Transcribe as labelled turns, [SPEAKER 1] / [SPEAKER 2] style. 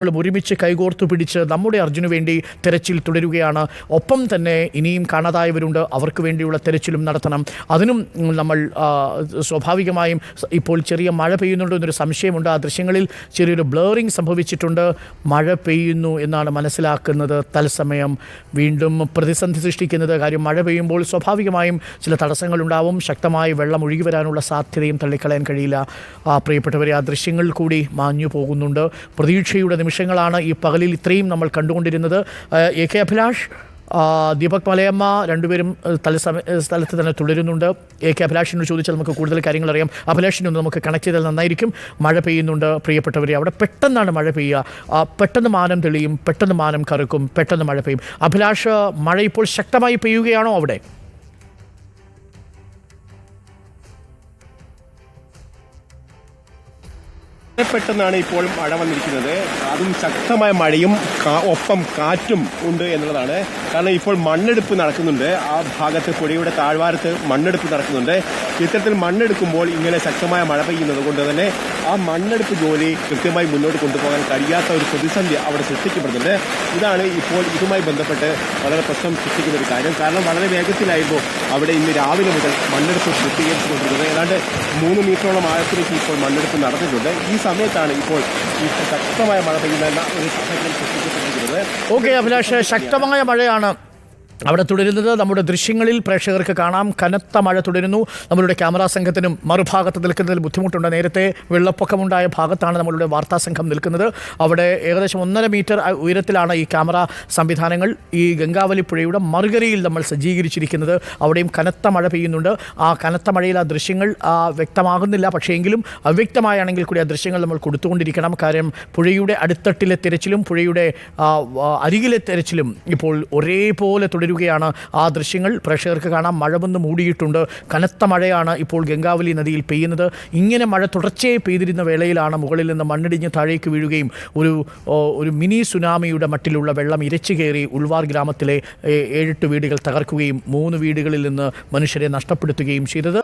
[SPEAKER 1] ഒരുമിച്ച് കൈകോർത്തു പിടിച്ച് നമ്മുടെ അർജുന് വേണ്ടി തെരച്ചിൽ തുടരുകയാണ്. ഒപ്പം തന്നെ ഇനിയും കാണാതായവരുണ്ട്, അവർക്ക് വേണ്ടിയുള്ള തെരച്ചിലും നടത്തണം. അതിനും നമ്മൾ സ്വാഭാവികമായും ഇപ്പോൾ ചെറിയ മഴ പെയ്യുന്നുണ്ടോ എന്നൊരു സംശയമുണ്ട്. ആ ദൃശ്യങ്ങളിൽ ചെറിയൊരു ബ്ലറിങ് സംഭവിച്ചിട്ടുണ്ട്. മഴ പെയ്യുന്നു എന്നാണ് മനസ്സിലാക്കുന്നത്. തത്സമയം വീണ്ടും പ്രതിസന്ധി സൃഷ്ടിക്കുന്നത്. കാര്യം മഴ പെയ്യുമ്പോൾ സ്വാഭാവികമായും ചില തടസ്സങ്ങളുണ്ടാവും. ശക്തമായി വെള്ളം ഒഴുകി വരാനുള്ള സാധ്യതയും തള്ളിക്കളയാൻ കഴിയില്ല. പ്രിയപ്പെട്ടവരെ, ആ ദൃശ്യങ്ങൾ കൂടി മാഞ്ഞു പോകുന്നുണ്ട്. പ്രതീക്ഷയുടെ നിമിഷങ്ങളാണ് ഈ പകലിൽ ഇത്രയും നമ്മൾ കണ്ടുകൊണ്ടിരുന്നത്. എ കെ അഭിലാഷ്, ദീപക് മലയമ്മ രണ്ടുപേരും സ്ഥലത്ത് തന്നെ തുടരുന്നുണ്ട്. എ കെ അഭിലാഷിനോട് ചോദിച്ചാൽ നമുക്ക് കൂടുതൽ കാര്യങ്ങൾ അറിയാം. അഭിലാഷിനൊന്ന് നമുക്ക് കണക്ട് ചെയ്താൽ നന്നായിരിക്കും. മഴ പെയ്യുന്നുണ്ട് പ്രിയപ്പെട്ടവരെ. അവിടെ പെട്ടെന്നാണ് മഴ പെയ്യുക. പെട്ടെന്ന് മാനം തെളിയും, പെട്ടെന്ന് മാനം കറുക്കും, പെട്ടെന്ന് മഴ പെയ്യും. അഭിലാഷ്, മഴ ഇപ്പോൾ ശക്തമായി പെയ്യുകയാണോ അവിടെ?
[SPEAKER 2] പെട്ടെന്നാണ് ഇപ്പോൾ മഴ വന്നിരിക്കുന്നത്. അതും ശക്തമായ മഴയും ഒപ്പം കാറ്റും ഉണ്ട് എന്നുള്ളതാണ്. കാരണം ഇപ്പോൾ മണ്ണെടുപ്പ് നടക്കുന്നുണ്ട്. ആ ഭാഗത്ത് പുഴയുടെ താഴ്വാരത്ത് മണ്ണെടുപ്പ് നടക്കുന്നുണ്ട്. ഇത്തരത്തിൽ മണ്ണെടുക്കുമ്പോൾ ഇങ്ങനെ ശക്തമായ മഴ പെയ്യുന്നത് കൊണ്ട് തന്നെ ആ മണ്ണെടുപ്പ് ജോലി കൃത്യമായി മുന്നോട്ട് കൊണ്ടുപോകാൻ കഴിയാത്ത ഒരു പ്രതിസന്ധി അവിടെ സൃഷ്ടിക്കപ്പെടുന്നുണ്ട്. ഇതാണ് ഇപ്പോൾ ഇതുമായി ബന്ധപ്പെട്ട് വളരെ പ്രശ്നം സൃഷ്ടിക്കുന്ന ഒരു കാര്യം. കാരണം വളരെ വേഗത്തിലായിരുന്നു അവിടെ ഇന്ന് രാവിലെ മുതൽ മണ്ണെടുപ്പ് പൂർത്തീകരിച്ചുകൊണ്ടിരുന്നത്. ഏതാണ്ട് 3 മീറ്ററോളം ആഴത്തിലേക്ക് ഇപ്പോൾ മണ്ണെടുപ്പ് നടന്നിട്ടുണ്ട്. ഈ സമയത്താണ് ഇപ്പോൾ ഈ ശക്തമായ മഴ പെയ്യുന്ന ഒരു സാഹചര്യം സൃഷ്ടിക്കപ്പെട്ടിരിക്കുന്നത്.
[SPEAKER 1] ഓക്കെ അഭിലാഷ്, ശക്തമായ മഴയാണ് അവിടെ തുടരുന്നത്. നമ്മുടെ ദൃശ്യങ്ങളിൽ പ്രേക്ഷകർക്ക് കാണാം. കനത്ത മഴ തുടരുന്നു. നമ്മളുടെ ക്യാമറാ സംഘത്തിനും മറുഭാഗത്ത് നിൽക്കുന്നതിൽ ബുദ്ധിമുട്ടുണ്ട്. നേരത്തെ വെള്ളപ്പൊക്കമുണ്ടായ ഭാഗത്താണ് നമ്മളുടെ വാർത്താ സംഘം നിൽക്കുന്നത്. അവിടെ ഏകദേശം 1.5 മീറ്റർ ഉയരത്തിലാണ് ഈ ക്യാമറ സംവിധാനങ്ങൾ ഈ ഗംഗാവലി പുഴയുടെ മറുകരയിൽ നമ്മൾ സജ്ജീകരിച്ചിരിക്കുന്നത്. അവിടെയും കനത്ത മഴ പെയ്യുന്നുണ്ട്. ആ കനത്ത മഴയിൽ ആ ദൃശ്യങ്ങൾ വ്യക്തമാകുന്നില്ല. പക്ഷേ എങ്കിലും അവ്യക്തമായാണെങ്കിൽ കൂടി ആ ദൃശ്യങ്ങൾ നമ്മൾ കൊടുത്തുകൊണ്ടിരിക്കണം. കാര്യം പുഴയുടെ അടിത്തട്ടിലെ തിരച്ചിലും പുഴയുടെ അരികിലെ തിരച്ചിലും ഇപ്പോൾ ഒരേപോലെ തുടരുകയാണ്. ആ ദൃശ്യങ്ങൾ പ്രേക്ഷകർക്ക് കാണാം. മഴ വന്ന് മൂടിയിട്ടുണ്ട്. കനത്ത മഴയാണ് ഇപ്പോൾ ഗംഗാവലി നദിയിൽ പെയ്യുന്നത്. ഇങ്ങനെ മഴ തുടർച്ചയായി പെയ്തിരുന്ന വേളയിലാണ് മുകളിൽ നിന്ന് മണ്ണിടിഞ്ഞ് താഴേക്ക് വീഴുകയും ഒരു മിനി സുനാമിയുടെ മട്ടിലുള്ള വെള്ളം ഇരച്ചു കയറി ഉൾവാർ ഗ്രാമത്തിലെ 7-8 വീടുകൾ തകർക്കുകയും 3 വീടുകളിൽ നിന്ന് മനുഷ്യരെ നഷ്ടപ്പെടുത്തുകയും ചെയ്തത്.